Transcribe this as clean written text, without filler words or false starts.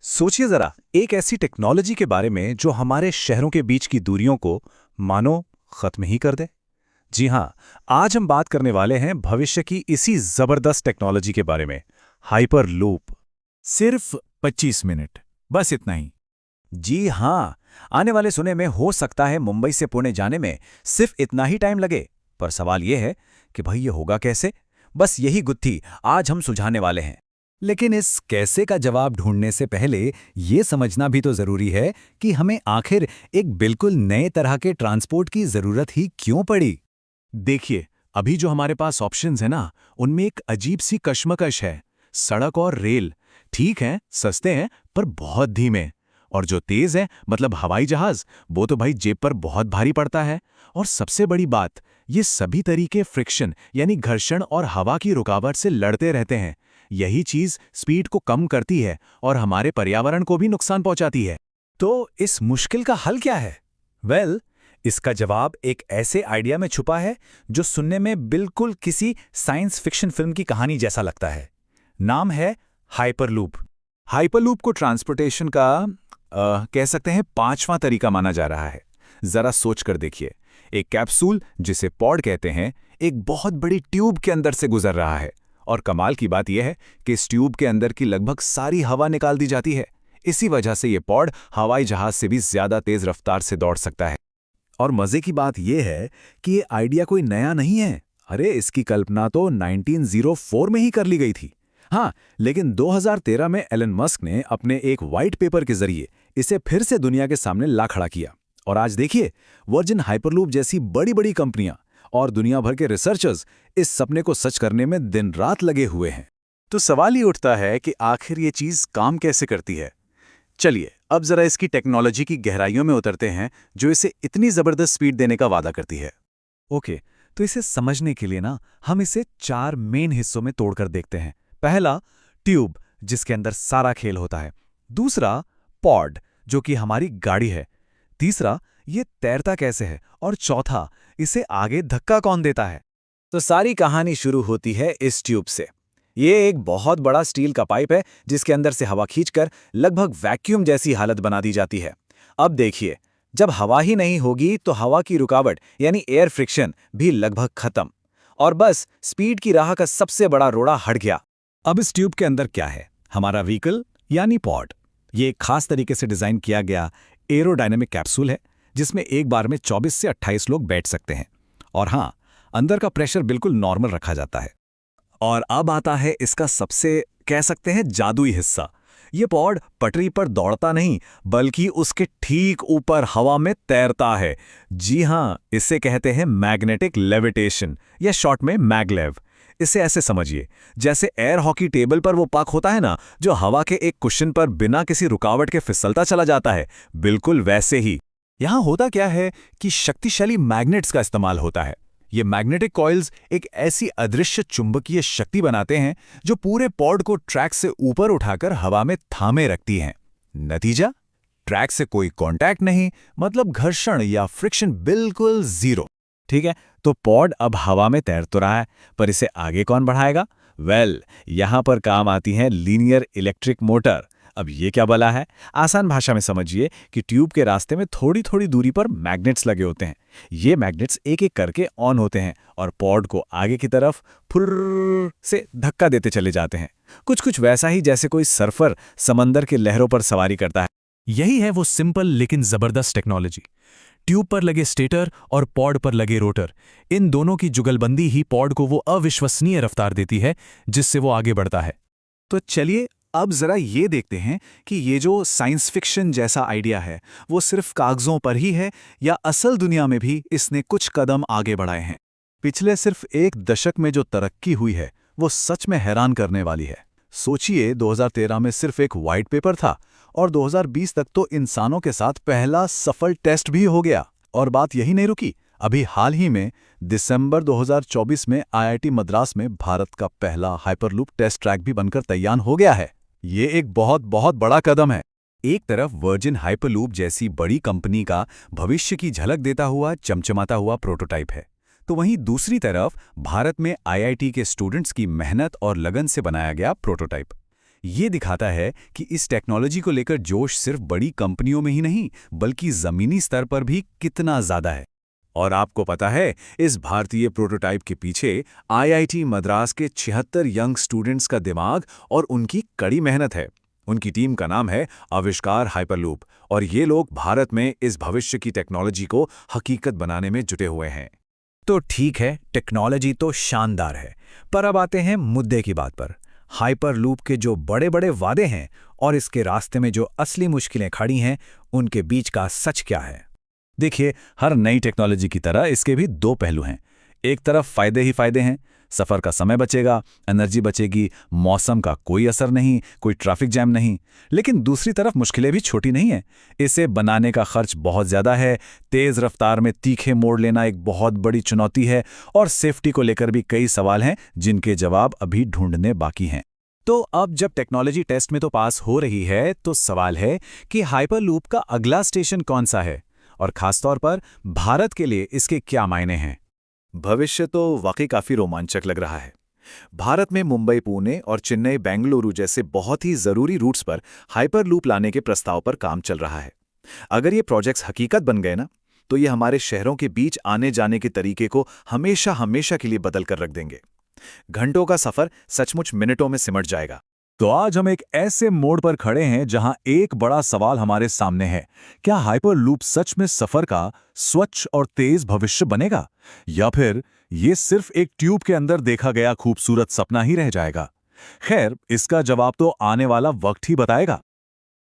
सोचिए जरा एक ऐसी टेक्नोलॉजी के बारे में जो हमारे शहरों के बीच की दूरियों को मानो खत्म ही कर दे। जी हां, आज हम बात करने वाले हैं भविष्य की इसी जबरदस्त टेक्नोलॉजी के बारे में, हाइपर लूप। सिर्फ 25 मिनट, बस इतना ही। जी हां, आने वाले समय में हो सकता है मुंबई से पुणे जाने में सिर्फ इतना ही टाइम लगे। पर सवाल यह है कि भाई ये होगा कैसे? बस यही गुत्थी आज हम सुलझाने वाले हैं। लेकिन इस कैसे का जवाब ढूंढने से पहले ये समझना भी तो जरूरी है कि हमें आखिर एक बिल्कुल नए तरह के ट्रांसपोर्ट की जरूरत ही क्यों पड़ी। देखिए, अभी जो हमारे पास ऑप्शंस है ना, उनमें एक अजीब सी कश्मकश है। सड़क और रेल ठीक हैं, सस्ते हैं, पर बहुत धीमे। और जो तेज है, मतलब हवाई जहाज, वो तो भाई जेब पर बहुत भारी पड़ता है। और सबसे बड़ी बात, ये सभी तरीके फ्रिक्शन यानी घर्षण और हवा की रुकावट से लड़ते रहते हैं। यही चीज स्पीड को कम करती है और हमारे पर्यावरण को भी नुकसान पहुंचाती है। तो इस मुश्किल का हल क्या है? इसका जवाब एक ऐसे आइडिया में छुपा है जो सुनने में बिल्कुल किसी साइंस फिक्शन फिल्म की कहानी जैसा लगता है। नाम है हाइपरलूप। हाइपरलूप को ट्रांसपोर्टेशन का कह सकते हैं पांचवां तरीका माना जा रहा है। जरा सोच कर देखिए, एक कैप्सूल जिसे पॉड कहते हैं, एक बहुत बड़ी ट्यूब के अंदर से गुजर रहा है। और कमाल की बात यह है कि इस ट्यूब के अंदर की लगभग सारी हवा निकाल दी जाती है। इसी वजह से ये पॉड हवाई जहाज से भी ज्यादा तेज रफ्तार से दौड़ सकता है। और मजे की बात यह है कि ये आइडिया कोई नया नहीं है। अरे, इसकी कल्पना तो 1904 में ही कर ली गई थी। हाँ, लेकिन 2013 में एलन मस्क ने अपने एक व्हाइट पेपर के जरिए इसे फिर से दुनिया के सामने ला खड़ा किया। और आज देखिए, वर्जिन हाइपरलूप जैसी बड़ी बड़ी कंपनियां और दुनिया भर के रिसर्चर्स इस सपने को सच करने में दिन रात लगे हुए हैं। तो सवाल ही उठता है कि आखिर ये चीज काम कैसे करती है। चलिए, अब जरा इसकी टेक्नोलॉजी की गहराइयों में उतरते हैं जो इसे इतनी जबरदस्त स्पीड देने का वादा करती है। ओके, तो इसे समझने के लिए ना हम इसे 4 मेन हिस्सों में तोड़कर देखते हैं। पहला, ट्यूब, जिसके अंदर सारा खेल होता है। दूसरा, पॉड, जो कि हमारी गाड़ी है। तीसरा, ये तैरता कैसे है। और चौथा, इसे आगे धक्का कौन देता है। तो सारी कहानी शुरू होती है इस ट्यूब से। ये एक बहुत बड़ा स्टील का पाइप है जिसके अंदर से हवा खींचकर लगभग वैक्यूम जैसी हालत बना दी जाती है। अब देखिए, जब हवा ही नहीं होगी तो हवा की रुकावट यानी एयर फ्रिक्शन भी लगभग खत्म। और बस स्पीड की राह का सबसे बड़ा रोड़ा हट गया। अब इस ट्यूब के अंदर क्या है? हमारा व्हीकल यानी पॉड। ये एक खास तरीके से डिजाइन किया गया एरोडायनेमिक कैप्सूल है जिसमें एक बार में 24 से 28 लोग बैठ सकते हैं। और हाँ, अंदर का प्रेशर बिल्कुल नॉर्मल रखा जाता है। और अब आता है इसका सबसे कह सकते हैं जादुई हिस्सा। ये पॉड पटरी पर दौड़ता नहीं, बल्कि उसके ठीक ऊपर हवा में तैरता है। जी हाँ, इसे कहते हैं मैग्नेटिक लेविटेशन या शॉर्ट में मैगलेव। इसे ऐसे समझिए, जैसे एयर हॉकी टेबल पर वो पक होता है ना, जो हवा के एक कुशन पर बिना किसी रुकावट के फिसलता चला जाता है, बिल्कुल वैसे ही। यहां होता क्या है कि शक्तिशाली मैग्नेट्स का इस्तेमाल होता है। ये मैग्नेटिक कॉइल्स एक ऐसी अदृश्य चुंबकीय शक्ति बनाते हैं जो पूरे पॉड को ट्रैक से ऊपर उठाकर हवा में थामे रखती हैं। नतीजा, ट्रैक से कोई कांटेक्ट नहीं, मतलब घर्षण या फ्रिक्शन बिल्कुल जीरो। ठीक है, तो पॉड अब हवा में तैर तो रहा है, पर इसे आगे कौन बढ़ाएगा? यहां पर काम आती है लीनियर इलेक्ट्रिक मोटर। अब ये क्या बला है? आसान भाषा में समझिए कि ट्यूब के रास्ते में थोड़ी थोड़ी दूरी पर मैग्नेट्स लगे होते हैं। ये मैग्नेट्स एक एक करके ऑन होते हैं और पॉड को आगे की तरफ फुर्र से धक्का देते चले जाते हैं। कुछ कुछ वैसा ही जैसे कोई सर्फर समंदर के लहरों पर सवारी करता है। यही है वो सिंपल लेकिन जबरदस्त टेक्नोलॉजी। ट्यूब पर लगे स्टेटर और पॉड पर लगे रोटर, इन दोनों की जुगलबंदी ही पॉड को वो अविश्वसनीय रफ्तार देती है जिससे वो आगे बढ़ता है। तो चलिए, अब जरा ये देखते हैं कि ये जो साइंस फिक्शन जैसा आइडिया है वो सिर्फ कागजों पर ही है या असल दुनिया में भी इसने कुछ कदम आगे बढ़ाए हैं। पिछले सिर्फ एक दशक में जो तरक्की हुई है वो सच में हैरान करने वाली है। सोचिए, 2013 में सिर्फ एक व्हाइट पेपर था और 2020 तक तो इंसानों के साथ पहला सफल टेस्ट भी हो गया। और बात यही नहीं रुकी, अभी हाल ही में दिसंबर 2024 में आईआईटी मद्रास में भारत का पहला हाइपरलूप टेस्ट ट्रैक भी बनकर तैयार हो गया है। ये एक बहुत बहुत बड़ा कदम है। एक तरफ वर्जिन हाइपरलूप जैसी बड़ी कंपनी का भविष्य की झलक देता हुआ चमचमाता हुआ प्रोटोटाइप है, तो वहीं दूसरी तरफ भारत में आईआईटी के स्टूडेंट्स की मेहनत और लगन से बनाया गया प्रोटोटाइप। ये दिखाता है कि इस टेक्नोलॉजी को लेकर जोश सिर्फ बड़ी कंपनियों में ही नहीं बल्कि ज़मीनी स्तर पर भी कितना ज़्यादा है। और आपको पता है, इस भारतीय प्रोटोटाइप के पीछे आईआईटी मद्रास के 76 यंग स्टूडेंट्स का दिमाग और उनकी कड़ी मेहनत है। उनकी टीम का नाम है आविष्कार हाइपरलूप, और ये लोग भारत में इस भविष्य की टेक्नोलॉजी को हकीकत बनाने में जुटे हुए हैं। तो ठीक है, टेक्नोलॉजी तो शानदार है, पर अब आते हैं मुद्दे की बात पर। हाइपरलूप के जो बड़े बड़े वादे हैं और इसके रास्ते में जो असली मुश्किलें खड़ी हैं, उनके बीच का सच क्या है? देखिए, हर नई टेक्नोलॉजी की तरह इसके भी दो पहलू हैं। एक तरफ फायदे ही फायदे हैं, सफ़र का समय बचेगा, एनर्जी बचेगी, मौसम का कोई असर नहीं, कोई ट्रैफिक जैम नहीं। लेकिन दूसरी तरफ मुश्किलें भी छोटी नहीं हैं। इसे बनाने का खर्च बहुत ज़्यादा है, तेज़ रफ्तार में तीखे मोड़ लेना एक बहुत बड़ी चुनौती है, और सेफ्टी को लेकर भी कई सवाल हैं जिनके जवाब अभी ढूंढने बाकी हैं। तो अब जब टेक्नोलॉजी टेस्ट में तो पास हो रही है, तो सवाल है कि हाइपरलूप का अगला स्टेशन कौन सा है, और खासतौर पर भारत के लिए इसके क्या मायने हैं? भविष्य तो वाकई काफी रोमांचक लग रहा है। भारत में मुंबई, पुणे और चेन्नई, बेंगलुरु जैसे बहुत ही जरूरी रूट्स पर हाइपरलूप लाने के प्रस्ताव पर काम चल रहा है। अगर ये प्रोजेक्ट्स हकीकत बन गए ना, तो ये हमारे शहरों के बीच आने जाने के तरीके को हमेशा हमेशा के लिए बदल कर रख देंगे। घंटों का सफर सचमुच मिनटों में सिमट जाएगा। तो आज हम एक ऐसे मोड़ पर खड़े हैं जहां एक बड़ा सवाल हमारे सामने है। क्या हाइपरलूप सच में सफर का स्वच्छ और तेज भविष्य बनेगा, या फिर ये सिर्फ एक ट्यूब के अंदर देखा गया खूबसूरत सपना ही रह जाएगा? खैर, इसका जवाब तो आने वाला वक्त ही बताएगा।